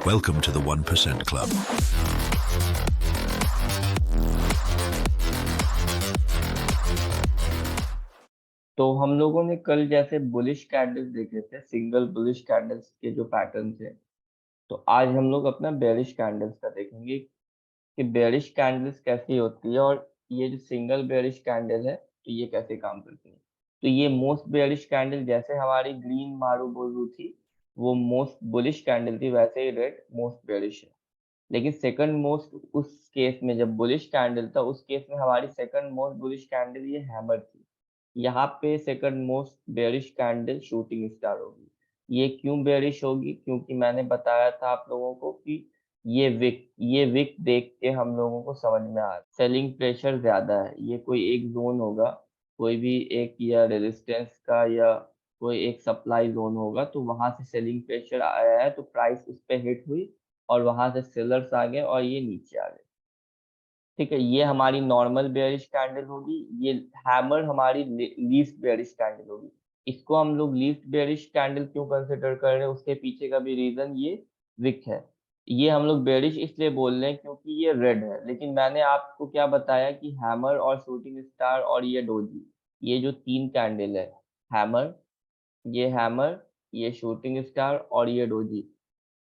Welcome to the 1% Club. तो हम लोगों ने कल जैसे बुलिश कैंडल्स देखे थे, सिंगल बुलिश कैंडल्स के जो पैटर्न थे, तो आज हम लोग अपना बेरिश कैंडल्स का देखेंगे कि बेरिश कैंडल्स कैसी होती है और ये जो सिंगल बेरिश कैंडल है तो ये कैसे काम करती है। तो ये मोस्ट बेरिश कैंडल जैसे हमारी ग्रीन मारूबोरू थी, वो मोस्ट बुलिश कैंडल थी, वैसे ही रेड मोस्ट बेरिश है। लेकिन सेकंड मोस्ट उस केस में जब बुलिश कैंडल था, उस केस में हमारी सेकंड मोस्ट बुलिश कैंडल ये हैमर थी। यहाँ पे second most bearish candle shooting star होगी। ये क्यों बेयरिश होगी? क्योंकि मैंने बताया था आप लोगों को कि ये विक देख के हम लोगों को समझ में आ रहा है सेलिंग प्रेशर ज्यादा है। ये कोई एक जोन होगा, कोई भी एक या रेजिस्टेंस का या कोई एक सप्लाई जोन होगा, तो वहां से सेलिंग प्रेशर आया है तो प्राइस उस पर हिट हुई और वहां से सेलर्स आ गए और ये नीचे आ गए। ठीक है, ये हमारी नॉर्मल बेयरिश कैंडल होगी। ये हैमर हमारी लीस्ट बेयरिश कैंडल होगी। इसको हम लोग लीस्ट बेयरिश कैंडल क्यों कंसिडर कर रहे हैं, उसके पीछे का भी रीजन ये विक है। ये हम लोग बेयरिश इसलिए बोल रहे हैं क्योंकि ये रेड है, लेकिन मैंने आपको क्या बताया कि हैमर और शूटिंग स्टार और ये डोजी, ये जो तीन कैंडल है, हैमर, हैमर, ये शूटिंग स्टार और ये डोजी,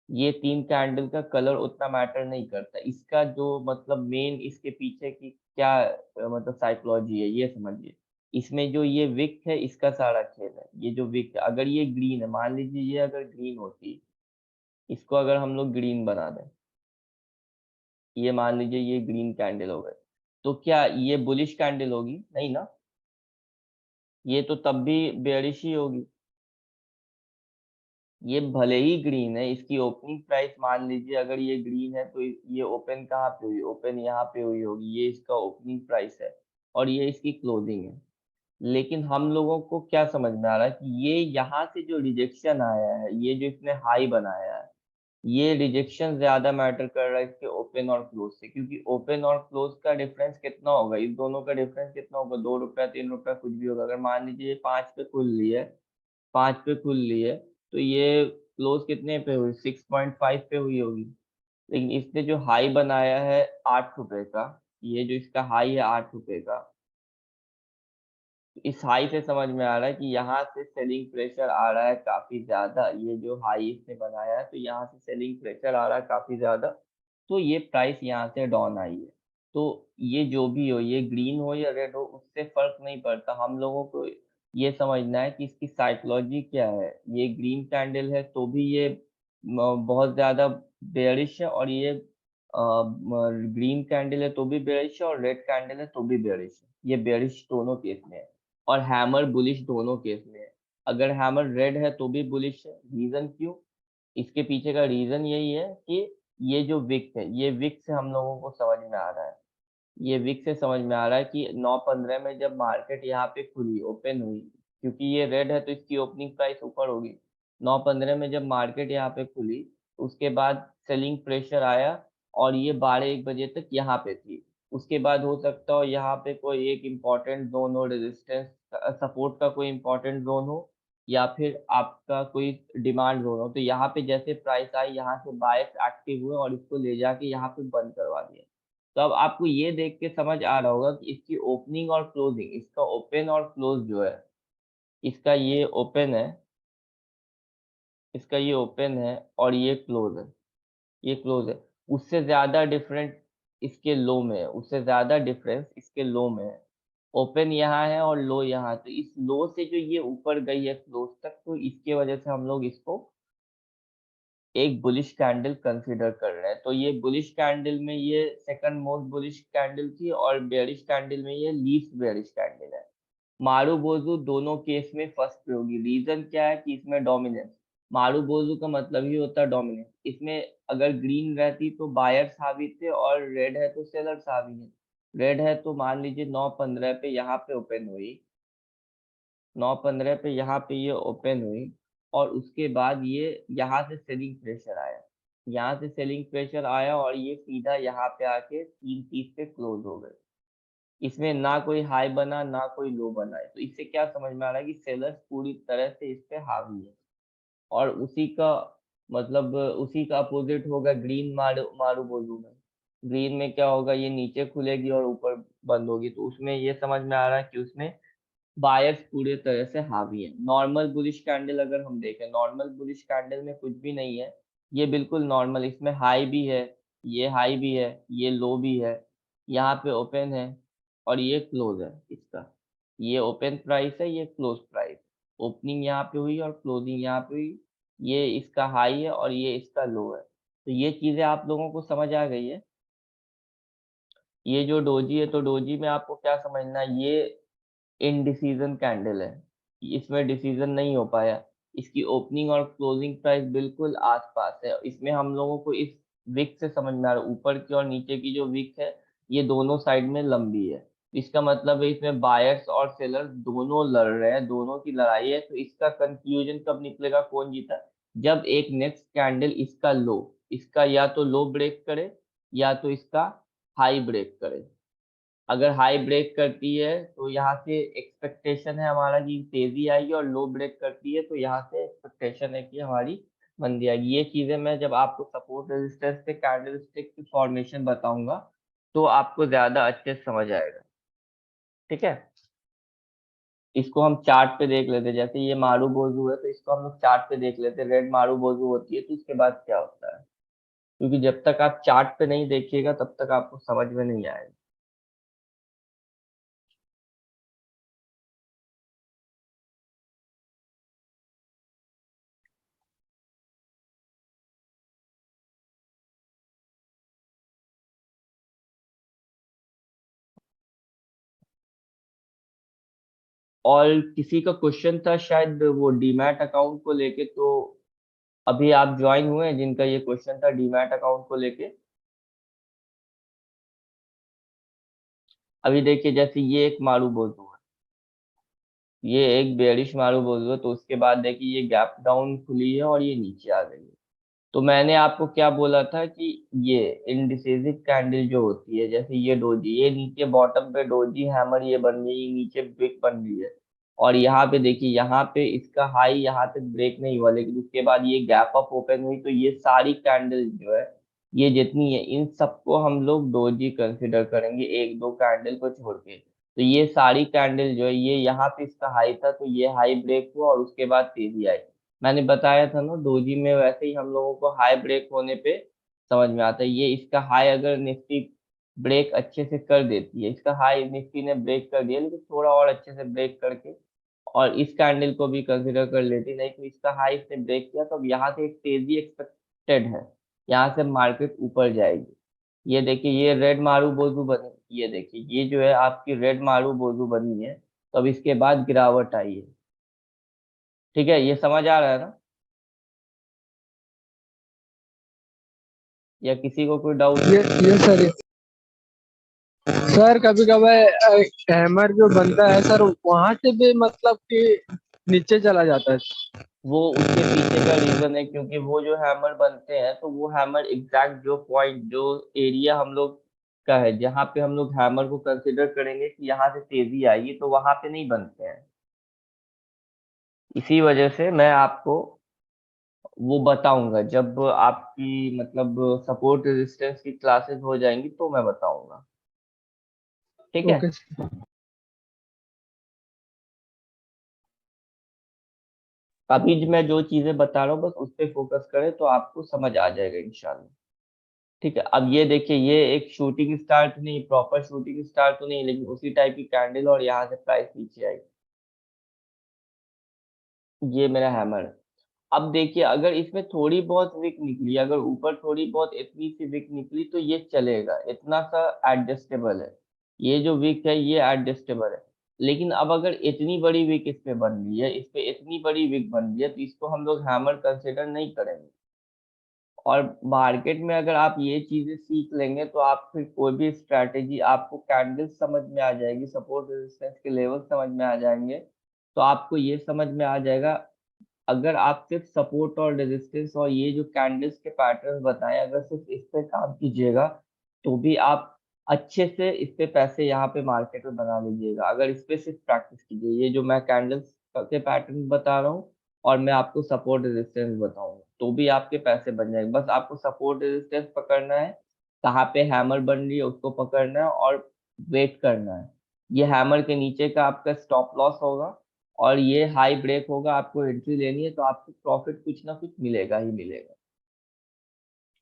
ये तीन कैंडल का कलर उतना मैटर नहीं करता। इसका जो मतलब मेन इसके पीछे की क्या मतलब साइकोलॉजी है ये समझिए। इसमें जो ये विक है इसका सारा खेल है। ये जो विक है, अगर ये ग्रीन है, मान लीजिए ये अगर ग्रीन होती, इसको अगर हम लोग ग्रीन बना दें, ये मान लीजिए ये ग्रीन कैंडल हो गए, तो क्या ये बुलिश कैंडल होगी? नहीं ना, ये तो तब भी बेयरिश ही होगी। ये भले ही ग्रीन है, इसकी ओपनिंग प्राइस मान लीजिए अगर ये ग्रीन है तो ये ओपन कहाँ पे हुई? ओपन यहाँ पे हुई होगी। ये इसका ओपनिंग प्राइस है और ये इसकी क्लोजिंग है। लेकिन हम लोगों को क्या समझ में आ रहा है कि ये यहाँ से जो रिजेक्शन आया है, ये जो इसने हाई बनाया है, ये रिजेक्शन ज्यादा मैटर कर रहा है इसके ओपन और क्लोज से। क्योंकि ओपन और क्लोज का डिफरेंस कितना होगा? इस दोनों का डिफरेंस कितना होगा? 2 रुपया 3 रुपया कुछ भी होगा। अगर मान लीजिए ये 5 पे खुल ली है, 5 पे खुल ली है, तो ये क्लोज कितने पे हुई? 6.5 पे हुई होगी। लेकिन इसने जो हाई बनाया है 8 रुपए का, ये जो इसका हाई है 8 रुपए का, इस हाई से समझ में आ रहा है कि यहाँ से सेलिंग प्रेशर आ रहा है काफी ज्यादा। ये जो हाई इसने बनाया है तो यहाँ से सेलिंग प्रेशर आ रहा है काफी ज्यादा, तो ये प्राइस यहाँ से डाउन आई है। तो ये जो भी हो, ये ग्रीन हो या रेड हो, उससे फर्क नहीं पड़ता। हम लोगों को ये समझना है कि इसकी साइकोलॉजी क्या है। ये ग्रीन कैंडल है तो भी ये बहुत ज्यादा बेयरिश है, और ये ग्रीन कैंडल है तो भी बेयरिश है, और रेड कैंडल है तो भी बेयरिश है। ये बेयरिश दोनों केस में है। और हैमर बुलिश दोनों केस में है। अगर हैमर रेड है तो भी बुलिश है। रीजन क्यों? इसके पीछे का रीजन यही है कि ये जो विक है, ये विक से हम लोगों को समझ में आ रहा है। ये विक से समझ में आ रहा है कि 9.15 में जब मार्केट यहाँ पे खुली, ओपन हुई, क्योंकि ये रेड है तो इसकी ओपनिंग प्राइस ऊपर होगी। 9.15 में जब मार्केट यहाँ पे खुली, उसके बाद सेलिंग प्रेशर आया और ये 12-1 बजे तक यहाँ पे थी। उसके बाद हो सकता हो यहाँ पे कोई एक इम्पोर्टेंट जोन हो, रेजिस्टेंस सपोर्ट का कोई इम्पोर्टेंट जोन हो, या फिर आपका कोई डिमांड जोन हो। तो यहाँ पे जैसे प्राइस आई, यहाँ से बायर्स एक्टिव हुए और इसको ले जाके यहाँ पे बंद करवा दिया। तो अब आपको ये देख के समझ आ रहा होगा कि इसकी ओपनिंग और क्लोजिंग, इसका ओपन और क्लोज जो है, इसका ये ओपन है, इसका ये ओपन है और ये क्लोज है, ये क्लोज है। उससे ज्यादा डिफरेंट इसके लो में है, उससे ज्यादा डिफरेंस इसके लो में है। ओपन यहाँ है और लो यहाँ है, तो इस लो से जो ये ऊपर गई है क्लोज तक, तो इसके वजह से हम लोग इसको एक बुलिश कैंडल कंसीडर कर रहे हैं। तो ये बुलिश कैंडल में ये सेकंड मोस्ट बुलिश कैंडल थी, और बेयरिश कैंडल में ये लीस्ट बेयरिश कैंडल है। मारूबोजू दोनों केस में फर्स्ट पे होगी। रीजन क्या है कि इसमें डोमिनेंस, मारूबोजू का मतलब ही होता है डोमिनेंस। इसमें अगर ग्रीन रहती तो बायर्स हावी थे, और रेड है तो सेलर्स हावी है। रेड है तो मान लीजिए 9.15 पे यहाँ पे ओपन हुई, 9.15 पे यहाँ पे ये ओपन हुई, और उसके बाद ये यहाँ से सेलिंग प्रेशर आया, यहाँ से सेलिंग प्रेशर आया और ये सीधा यहाँ पे आके 3:30 पे क्लोज हो गए। इसमें ना कोई हाई बना ना कोई लो बना है। तो इससे क्या समझ में आ रहा है कि सेलर्स पूरी तरह से इस पे हावी है। और उसी का मतलब उसी का अपोजिट होगा ग्रीन मारूबोजू में। ग्रीन में क्या होगा, ये नीचे खुलेगी और ऊपर बंद होगी, तो उसमें ये समझ में आ रहा है कि उसमें बायर्स पूरे तरह से हावी है। नॉर्मल बुलिश कैंडल अगर हम देखें, नॉर्मल बुलिश कैंडल में कुछ भी नहीं है, ये बिल्कुल नॉर्मल, इसमें हाई भी है, ये हाई भी है, ये लो भी है, यहाँ पे ओपन है और ये क्लोज है इसका। ये ओपन प्राइस है, ये क्लोज प्राइस। ओपनिंग यहाँ पे हुई और क्लोजिंग यहाँ पे हुई। ये इसका हाई है और ये इसका लो है। तो ये चीजें आप लोगों को समझ आ गई है। ये जो डोजी है, तो डोजी में आपको क्या समझना है, ये इनडिसीजन कैंडल है, इसमें डिसीजन नहीं हो पाया। इसकी ओपनिंग और क्लोजिंग प्राइस बिल्कुल आसपास है। इसमें हम लोगों को इस विक से समझ में आ रहा है, ऊपर की और नीचे की जो विक है, ये दोनों साइड में लंबी है। इसका मतलब है इसमें बायर्स और सेलर्स दोनों लड़ रहे हैं, दोनों की लड़ाई है। तो इसका कंक्लूजन कब निकलेगा, कौन जीता, जब एक नेक्स्ट कैंडल इसका लो, इसका या तो लो ब्रेक करे या तो इसका हाई ब्रेक करे। अगर हाई ब्रेक करती है तो यहाँ से एक्सपेक्टेशन है हमारा कि तेजी आएगी, और लो ब्रेक करती है तो यहाँ से एक्सपेक्टेशन है कि हमारी मंदी आएगी। ये चीजें मैं जब आपको सपोर्ट रेजिस्टेंस पे कैंडल स्टिक की फॉर्मेशन बताऊंगा तो आपको ज्यादा अच्छे से समझ आएगा। ठीक है, इसको हम चार्ट पे देख लेते हैं। जैसे ये मारू बोजू है, तो इसको हम लोग चार्ट पे देख लेते हैं। रेड मारू बोजू होती है तो उसके बाद क्या होता है, क्योंकि जब तक आप चार्ट पे नहीं देखिएगा तब तक आपको समझ में नहीं आएगा। और किसी का क्वेश्चन था शायद वो डीमैट अकाउंट को लेके, तो अभी आप ज्वाइन हुए हैं जिनका ये क्वेश्चन था डीमैट अकाउंट को लेके। अभी देखिए, जैसे ये एक मारू बोझू है, ये एक बेरिश मारू बोझू है, तो उसके बाद देखिए ये गैप डाउन खुली है और ये नीचे आ गई है। तो मैंने आपको क्या बोला था कि ये इनडिसिसिव कैंडल जो होती है, जैसे ये डोजी, ये नीचे बॉटम पे डोजी हैमर ये बन गई, ये नीचे ब्रेक बन गई है। और यहाँ पे देखिए, यहाँ पे इसका हाई यहाँ तक ब्रेक नहीं हुआ, लेकिन उसके बाद ये गैप अप ओपन हुई। तो ये सारी कैंडल जो है, ये जितनी है, इन सबको हम लोग डोजी कंसिडर करेंगे, एक दो कैंडल को छोड़ के। तो ये सारी कैंडल जो है, ये यहाँ पे इसका हाई था, तो ये हाई ब्रेक हुआ और उसके बाद तेजी आई। मैंने बताया था ना, डोजी में वैसे ही हम लोगों को हाई ब्रेक होने पे समझ में आता है। ये इसका हाई अगर निफ्टी ब्रेक अच्छे से कर देती है, इसका हाई निफ्टी ने ब्रेक कर दिया, लेकिन थोड़ा और अच्छे से ब्रेक करके और इस कैंडल को भी कंसिडर कर लेती, नहीं तो इसका हाई इसने ब्रेक किया तो अब यहाँ से एक तेजी एक्सपेक्टेड है, यहाँ से मार्केट ऊपर जाएगी। ये देखिए, ये रेड मारू बोजू बनी, ये देखिए ये जो है आपकी रेड मारू बोजू बनी है, तो अब इसके बाद गिरावट आई है। ठीक है, ये समझ आ रहा है ना, या किसी को कोई डाउट है? ये सर, सर कभी कभार हैमर जो बनता है सर, वहां से भी मतलब कि नीचे चला जाता है। वो उसके पीछे का रीजन है, क्योंकि वो जो हैमर बनते हैं, तो वो हैमर एग्जैक्ट जो पॉइंट, जो एरिया हम लोग का है, जहाँ पे हम लोग हैमर को कंसिडर करेंगे कि यहाँ से तेजी आएगी, तो वहां पे नहीं बनते हैं। इसी वजह से मैं आपको वो बताऊंगा जब आपकी मतलब सपोर्ट रेजिस्टेंस की क्लासेस हो जाएंगी, तो मैं बताऊंगा। ठीक है, ओके। अभी मैं जो चीजें बता रहा हूँ बस उस पर फोकस करें तो आपको समझ आ जाएगा इंशाल्लाह। ठीक है, अब ये देखिए, ये एक शूटिंग स्टार तो नहीं, प्रॉपर शूटिंग स्टार तो नहीं, लेकिन उसी टाइप की कैंडल, और यहाँ से प्राइस नीचे आई। ये मेरा हैमर है। अब देखिए, अगर इसमें थोड़ी बहुत विक निकली, अगर ऊपर थोड़ी बहुत इतनी सी विक निकली, तो ये चलेगा, इतना सा एडजस्टेबल है। ये जो विक है ये एडजस्टेबल है। लेकिन अब अगर इतनी बड़ी विक इस पे बन रही है, इस पे इतनी बड़ी विक बन रही है, तो इसको हम लोग हैमर कंसिडर नहीं करेंगे। और मार्केट में अगर आप ये चीजें सीख लेंगे, तो आप फिर कोई भी स्ट्रैटेजी, आपको कैंडल्स समझ में आ जाएगी, सपोर्ट रेजिस्टेंस के लेवल समझ में आ जाएंगे, तो आपको ये समझ में आ जाएगा। अगर आप सिर्फ सपोर्ट और रेजिस्टेंस और ये जो कैंडल्स के पैटर्न बताएं, अगर सिर्फ इस पे काम कीजिएगा, तो भी आप अच्छे से इस पे पैसे यहाँ पे मार्केट में बना लीजिएगा। अगर इस पे सिर्फ प्रैक्टिस कीजिए, ये जो मैं कैंडल्स के पैटर्न बता रहा हूँ, और मैं आपको सपोर्ट रेजिस्टेंस बताऊंगा, तो भी आपके पैसे बन जाएंगे। बस आपको सपोर्ट रेजिस्टेंस पकड़ना है, कहाँ पे हैमर बन रही है उसको पकड़ना है और वेट करना है। ये हैमर के नीचे का आपका स्टॉप लॉस होगा और ये हाई ब्रेक होगा, आपको एंट्री लेनी है तो आपको प्रॉफिट कुछ ना कुछ मिलेगा ही मिलेगा।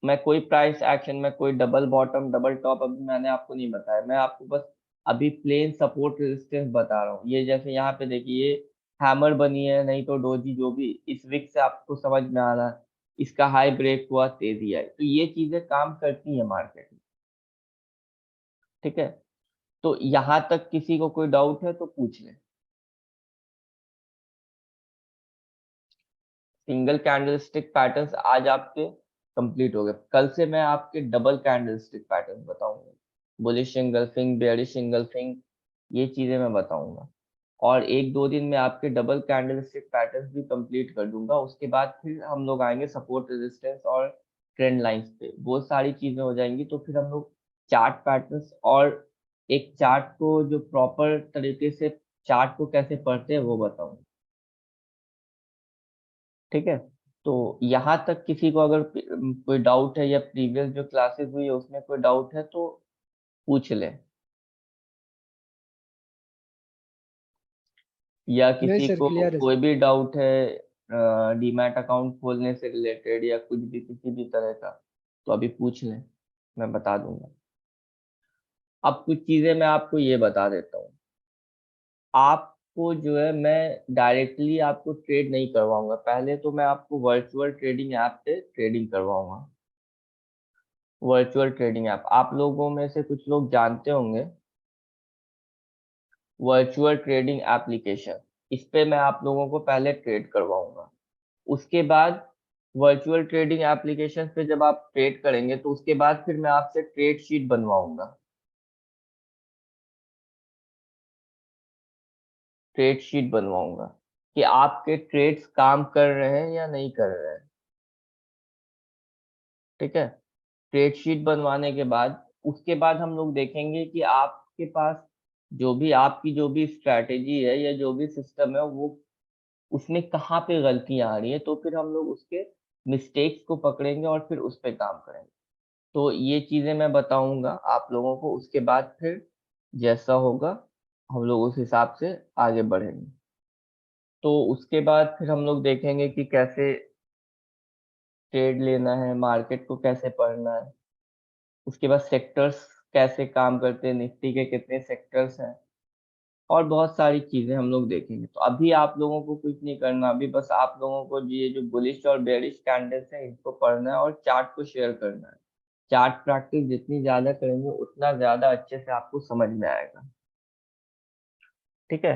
मैं कोई प्राइस एक्शन में कोई डबल बॉटम डबल टॉप अभी मैंने आपको नहीं बताया, मैं आपको बस अभी प्लेन सपोर्ट रेजिस्टेंस बता रहा हूँ। ये जैसे यहाँ पे देखिए, ये हैमर बनी है, नहीं तो डोजी, जो भी इस विक से आपको समझ में आ रहा है, इसका हाई ब्रेक हुआ, तेजी आई, तो ये चीजें काम करती है मार्केट में। ठीक है, तो यहाँ तक किसी को कोई डाउट है तो पूछ ले। सिंगल कैंडलस्टिक पैटर्न्स आज आपके कंप्लीट हो गए। कल से मैं आपके डबल कैंडलस्टिक पैटर्न बताऊंगा, बुलिश इंगल्फिंग, बेयरिश इंगल्फिंग, ये चीजें मैं बताऊंगा। और एक दो दिन में आपके डबल कैंडलस्टिक पैटर्न्स भी कंप्लीट कर दूंगा। उसके बाद फिर हम लोग आएंगे सपोर्ट रेजिस्टेंस और ट्रेंड लाइंस पे, वो सारी चीजें हो जाएंगी। तो फिर हम लोग चार्ट पैटर्न्स और एक चार्ट को जो प्रॉपर तरीके से चार्ट को कैसे पढ़ते हैं वो बताऊंगा। ठीक है, तो यहाँ तक किसी को अगर कोई डाउट है या प्रीवियस जो क्लासेस हुई है उसमें कोई डाउट है तो पूछ ले, या नहीं किसी सर, को क्लियर है कोई सर। भी डाउट है डीमैट अकाउंट खोलने से रिलेटेड या कुछ भी किसी भी तरह का, तो अभी पूछ लें, मैं बता दूंगा। अब कुछ चीजें मैं आपको ये बता देता हूँ। आपको जो है मैं डायरेक्टली आपको ट्रेड नहीं करवाऊंगा, पहले तो मैं आपको वर्चुअल ट्रेडिंग ऐप पे ट्रेडिंग करवाऊंगा। वर्चुअल ट्रेडिंग ऐप आप लोगों में से कुछ लोग जानते होंगे, वर्चुअल ट्रेडिंग एप्लीकेशन, इस पे मैं आप लोगों को पहले ट्रेड करवाऊंगा। उसके बाद वर्चुअल ट्रेडिंग एप्लीकेशन पे जब आप ट्रेड करेंगे तो उसके बाद फिर मैं आपसे ट्रेड शीट बनवाऊंगा। ट्रेड शीट बनवाऊंगा कि आपके ट्रेड्स काम कर रहे हैं या नहीं कर रहे हैं। ठीक है, ट्रेड शीट बनवाने के बाद उसके बाद हम लोग देखेंगे कि आपके पास जो भी आपकी जो भी स्ट्रैटेजी है या जो भी सिस्टम है वो उसमें कहाँ पे गलतियां आ रही है, तो फिर हम लोग उसके मिस्टेक्स को पकड़ेंगे और फिर उस पे काम करेंगे। तो ये चीजें मैं बताऊंगा आप लोगों को, उसके बाद फिर जैसा होगा हम लोग उस हिसाब से आगे बढ़ेंगे। तो उसके बाद फिर हम लोग देखेंगे कि कैसे ट्रेड लेना है, मार्केट को कैसे पढ़ना है, उसके बाद सेक्टर्स कैसे काम करते हैं, निफ्टी के कितने सेक्टर्स हैं, और बहुत सारी चीजें हम लोग देखेंगे। तो अभी आप लोगों को कुछ नहीं करना, अभी बस आप लोगों को ये जो बुलिश और बेरिश कैंडल्स हैं इनको पढ़ना है और चार्ट को शेयर करना है। चार्ट प्रैक्टिस जितनी ज्यादा करेंगे उतना ज्यादा अच्छे से आपको समझ में आएगा। ठीक है,